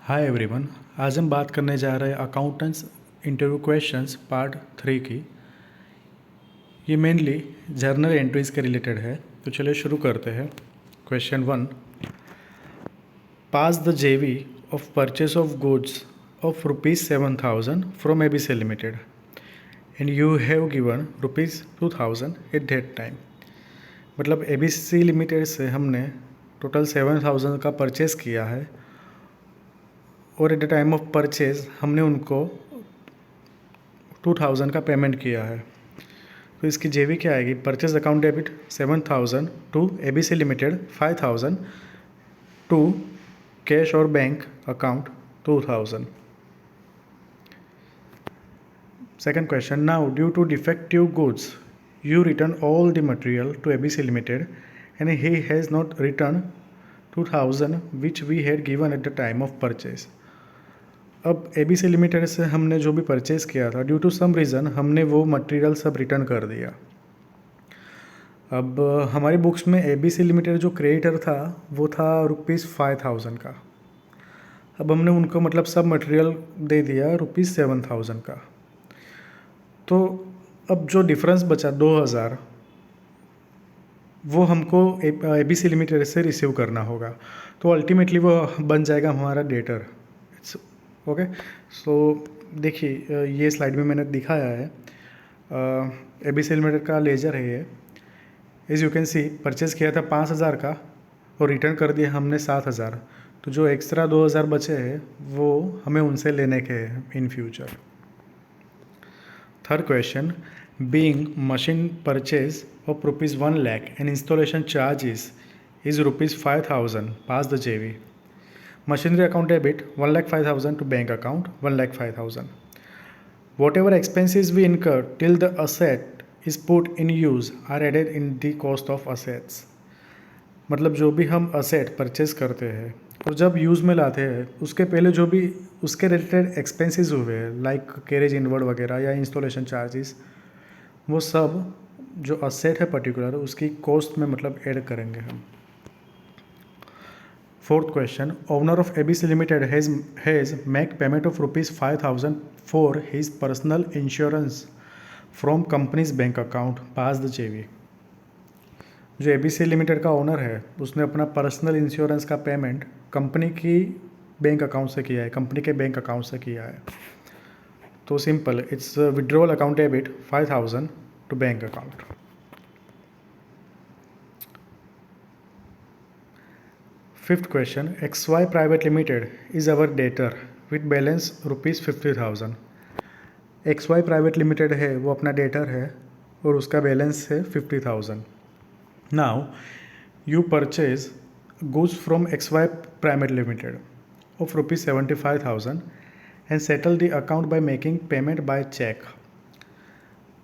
Hi everyone. आज हम बात करने जा रहे हैं अकाउंटेंट्स इंटरव्यू क्वेश्चंस पार्ट 3 की। ये मेनली जर्नल एंट्रीज के रिलेटेड है, तो चलिए शुरू करते हैं। क्वेश्चन 1, पास द जेवी of purchase of goods of ₹7,000 from ABC limited and you have given ₹2,000 at that time. मतलब एबीसी लिमिटेड से हमने टोटल 7,000 का परचेस किया है और eight the time of purchase हमने उनको 2,000 का पेमेंट किया है। तो इसकी जेवी क्या आएगी? Purchase account debit 7,000 to ABC limited 5,000 to cash और bank account 2,000। Second question, now due to defective goods you return all the material to ABC limited and he has not return 2,000 which we had given at the time of purchase. अब ABC limited से हमने जो भी purchase किया था, due to some reason हमने वो material सब रिटर्न कर दिया। अब हमारी बुक्स में एबीसी लिमिटेड जो क्रेडिटर था वो था ₹5,000 का। अब हमने उनको मतलब सब मटेरियल दे दिया ₹7,000 का। तो अब जो डिफरेंस बचा 2,000 वो हमको एबीसी लिमिटेड से रिसीव करना होगा। तो अल्टीमेटली वो बन जाएगा हमारा डेटर। It's okay. सो देखिए, ये स्लाइड में मैंने दिखाया है एबीसी लिमिटेड का लेजर है ये। As you can see purchase किया था 5,000 का और रिटर्न कर दिया हमने 7,000। तो जो एक्स्ट्रा 2,000 बचे हैं वो हमें उनसे लेने के हैं in future. Third question, being machine purchase of ₹1 lakh and installation charges is ₹5,000, pass the JV. Machinery account debit 1,05,000 to bank account 1,05,000. Whatever expenses we incur till the asset is put in use are added in the cost of assets. मतलब जो भी हम asset purchase करते हैं और जब use में लाते हैं उसके पहले जो भी उसके रिलेटेड एक्सपेंसेस हुए हैं लाइक कैरेज इनवर्ड वगैरह या इंस्टॉलेशन चार्जेस, वो सब जो असेट है पर्टिकुलर उसकी कॉस्ट में मतलब ऐड करेंगे हम। Fourth question, owner of ABC limited has make payment of ₹5,000 for his personal insurance from companies bank account, pass the जेवी। जो एबीसी लिमिटेड का ओनर है उसने अपना पर्सनल इंश्योरेंस का पेमेंट कंपनी की बैंक अकाउंट से किया है, कंपनी के बैंक अकाउंट से किया है। तो simple, it's withdrawal account debit 5,000 to bank account. Fifth question, XY private limited is our debtor with balance ₹50,000। XY private limited है वो अपना डेटर है और उसका बैलेंस है 50,000। Now you purchase goods from XY private limited of ₹75,000 and settle the account by making payment by cheque.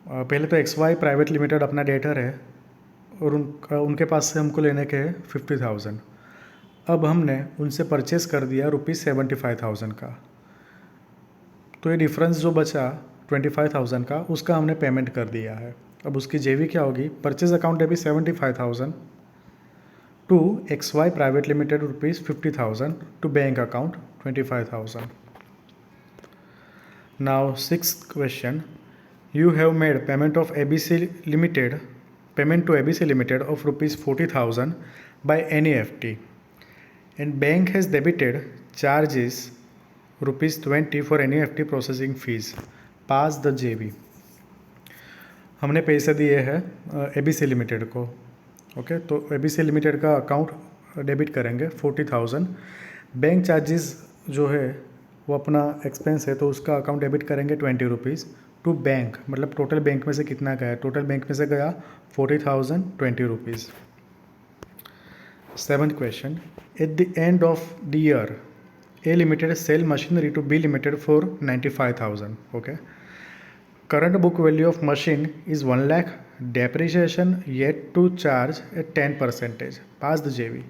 पहले तो XY private limited अपना डेटर है और उनके पास से हमको लेने के हैं 50,000। अब हमने उनसे परचेस कर दिया ₹75,000 का। तो ये डिफरेंस जो बचा 25,000 का उसका हमने पेमेंट कर दिया है। अब उसकी जेवी क्या होगी? Purchase account debit 75,000 to XY private limited ₹50,000 to bank account 25,000। Now sixth question, you have made payment to ABC Limited of ₹40,000 by NEFT and bank has debited charges ₹20 for NEFT processing fees, pass the JV। हमने पैसे दिए हैं ABC limited को। Okay, तो ABC limited का account debit करेंगे 40,000। Bank charges जो है वो अपना एक्सपेंस है तो उसका अकाउंट डेबिट करेंगे ₹20 टू बैंक। मतलब टोटल बैंक में से कितना गया? टोटल बैंक में से गया 40,000 ₹20। Seventh question, at the end of the year A Limited sell machinery to B Limited for 95,000। Okay, current book value of machine is 1 lakh, depreciation yet to charge at 10%, pass the JV.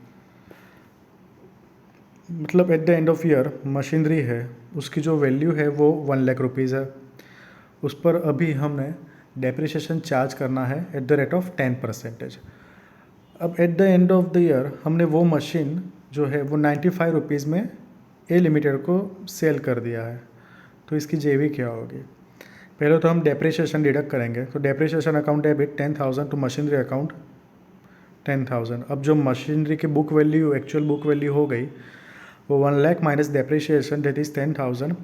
मतलब at the end of year machinery है उसकी जो value है वो 1 lakh rupees है, उस पर अभी हमने डेप्रिसिएशन चार्ज करना है एट द रेट ऑफ 10%। अब eight the end of the year हमने वो मशीन जो है वो 95 रुपीज़ में ए लिमिटेड को सेल कर दिया है, तो इसकी जेवी क्या होगी? पहले तो हम डेप्रिसिएशन डिडक्ट करेंगे, तो depreciation account debit 10,000 to machinery account 10,000। अब जो मशीनरी की book value actual book value हो गई वो 1 lakh minus depreciation that is 10,000,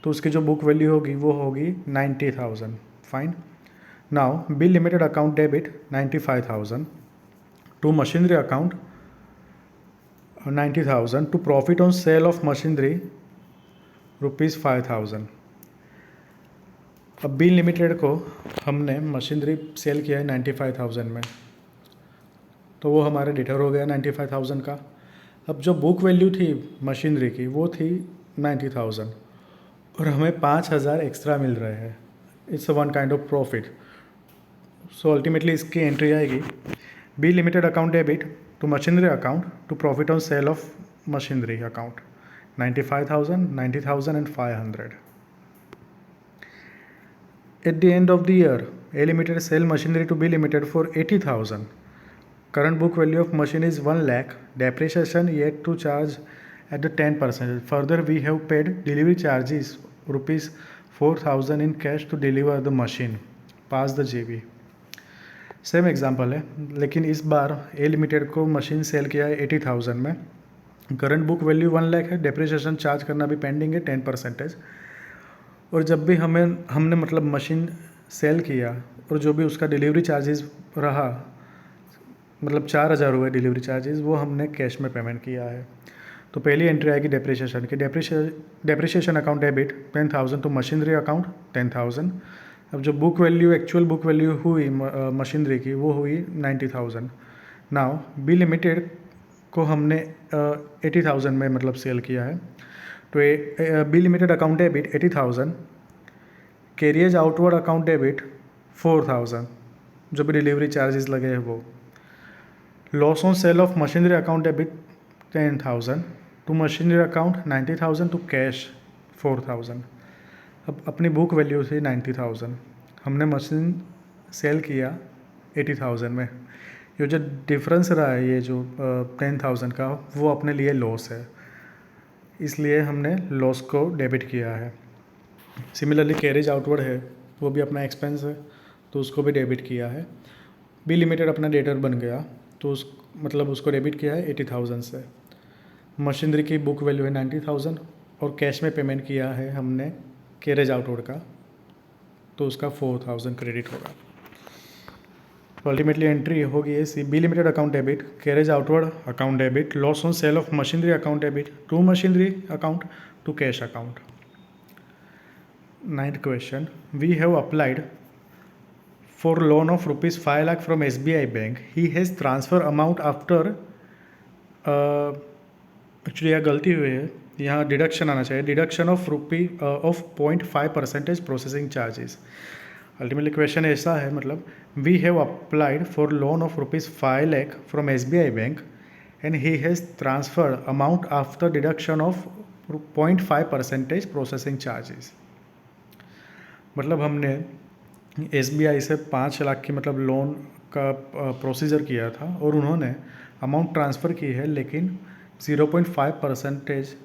तो उसकी जो बुक वैल्यू होगी वो होगी 90,000। Fine. Now bill limited account debit 95,000 to machinery account 90,000 to profit on sale of machinery ₹5,000। अब बिल लिमिटेड को हमने मशीनरी सेल किया है 95,000 में, तो वो हमारा डेटर हो गया 95,000 का। अब जो बुक वैल्यू थी मशीनरी की वो थी 90,000 और हमें 5,000 एक्स्ट्रा मिल रहे हैं। It's one kind of profit. So ultimately इसकी एंट्री आएगी B Limited account debit to machinery account to profit on sale of machinery account 95,000, 90,000 and 500. At the end of the year, A Limited sell machinery to B Limited for 80,000. Current book value of machine is 1 lakh. Depreciation yet to charge at the 10%. Further, we have paid delivery charges rupees 4,000 in cash to deliver the machine. Pass the JV. Same example है, लेकिन इस बार ए limited को machine cell किया है 80,000 में। Current book value 1 lakh है, depreciation charge करना भी पेंडिंग है 10%। और जब भी हमने मतलब मशीन सेल किया और जो भी उसका डिलीवरी चार्जेस रहा, मतलब 4,000 हुए डिलीवरी चार्जेस, वो हमने कैश में पेमेंट किया है। तो पहली एंट्री आएगी डेप्रिसिएशन की। Depreciation account debit 10,000 to machinery account 10,000। अब जो book value actual book value हुई मशीनरी की वो हुई 90,000। नाउ बी लिमिटेड को हमने 80,000 में मतलब सेल किया है, तो B Limited account debit 80,000, carriage outward account debit 4,000, जो भी डिलीवरी चार्जेस लगे हैं वो। Loss on sale of machinery account debit 10,000 to machinery account 90,000 to cash 4,000। अब अपनी बुक वैल्यू थी 90,000, हमने मशीन सेल किया 80,000 में। ये जो डिफरेंस रहा है ये जो 10,000 का, वो अपने लिए लॉस है, इसलिए हमने लॉस को डेबिट किया है। सिमिलरली कैरेज आउटवर्ड है, वो भी अपना एक्सपेंस है, तो उसको भी डेबिट किया है। बी लिमिटेड अपना डेटर बन गया, तो उसको डेबिट किया है 80,000 से। मशीनरी की बुक वैल्यू है 90,000 और कैश में पेमेंट किया है हमने कैरेज आउटवर्ड का, तो उसका 4,000 क्रेडिट होगा। तो अल्टीमेटली एंट्री होगी ऐसी, B Limited account debit, carriage outward account debit, loss on sale of machinery account debit to machinery account to cash account. 9th question, we have applied for loan of rupees 5 lakh from SBI bank. He has transfer amount after actually यहाँ गलती हुई है, यहाँ deduction आना चाहिए, deduction of of 0.5% processing charges. Ultimately question ऐसा है, मतलब we have applied for loan of ₹5 lakh from SBI bank and he has transferred amount after deduction of 0.5% processing charges. मतलब हमने SBI से 5 लाख की मतलब लोन का प्रोसीजर किया था और उन्होंने अमाउंट ट्रांसफ़र की है, लेकिन 0.5%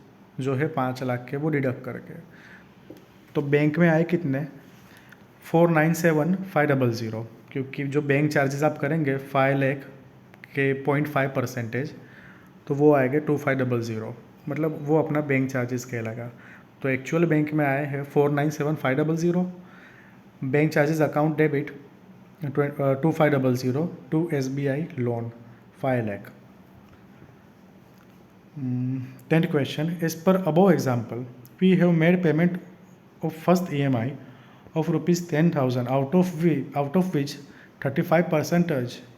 जो है 5 लाख के वो डिडक्ट करके। तो बैंक में आए कितने? 497,500, क्योंकि जो बैंक चार्जेस आप करेंगे 5 लाख के 0.5%, तो वो आएगा 2500, मतलब वो अपना बैंक चार्जेस कहलाएगा। तो एक्चुअल बैंक में आए हैं 497,500, bank charges account debit 2500 to SBI loan 5 lakh. 10th question, as per above example, we have made payment of first EMI of ₹10,000, out of which 35%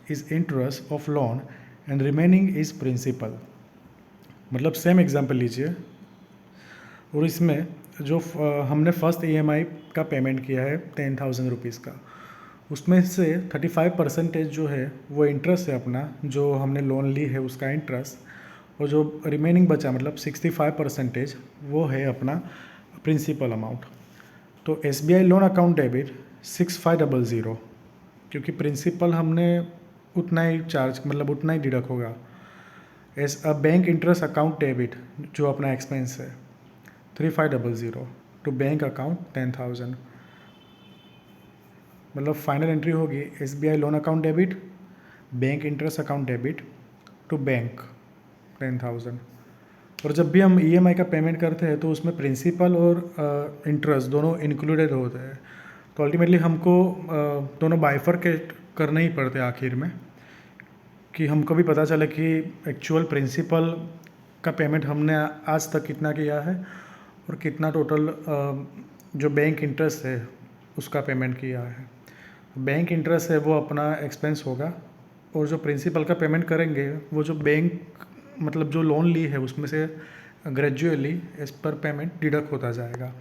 is interest of loan and remaining is principal। मतलब same example लीजिए और इसमें जो हमने first EMI का payment किया है 10,000 rupees का, उसमें से 35% जो है वो इंटरेस्ट है अपना, जो हमने लोन ली है उसका इंटरेस्ट, और जो रिमेनिंग बचा मतलब 65% वो है अपना प्रिंसिपल अमाउंट। तो SBI लोन अकाउंट डेबिट 6500, क्योंकि प्रिंसिपल हमने उतना ही चार्ज मतलब उतना ही डिडक्ट होगा। As a bank interest account debit जो अपना एक्सपेंस है 3500 टू बैंक अकाउंट 10,000। मतलब फाइनल एंट्री होगी SBI loan account debit, bank interest account debit to bank 10,000। और जब भी हम EMI का पेमेंट करते हैं तो उसमें प्रिंसिपल और इंटरेस्ट दोनों इंक्लूडेड होते हैं। तो अल्टीमेटली हमको दोनों बाइफरकेट करने ही पड़ते हैं आखिर में, कि हमको भी पता चले कि एक्चुअल प्रिंसिपल का पेमेंट हमने आज तक कितना किया है और कितना टोटल जो बैंक इंटरेस्ट है उसका पेमेंट किया है। बैंक इंटरेस्ट है वो अपना एक्सपेंस होगा, और जो प्रिंसिपल का पेमेंट करेंगे वो जो बैंक मतलब जो लोन ली है उसमें से gradually as per payment deduct होता जाएगा।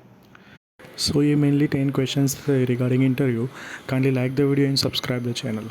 So ये mainly 10 questions regarding interview. Kindly like the video and subscribe the channel.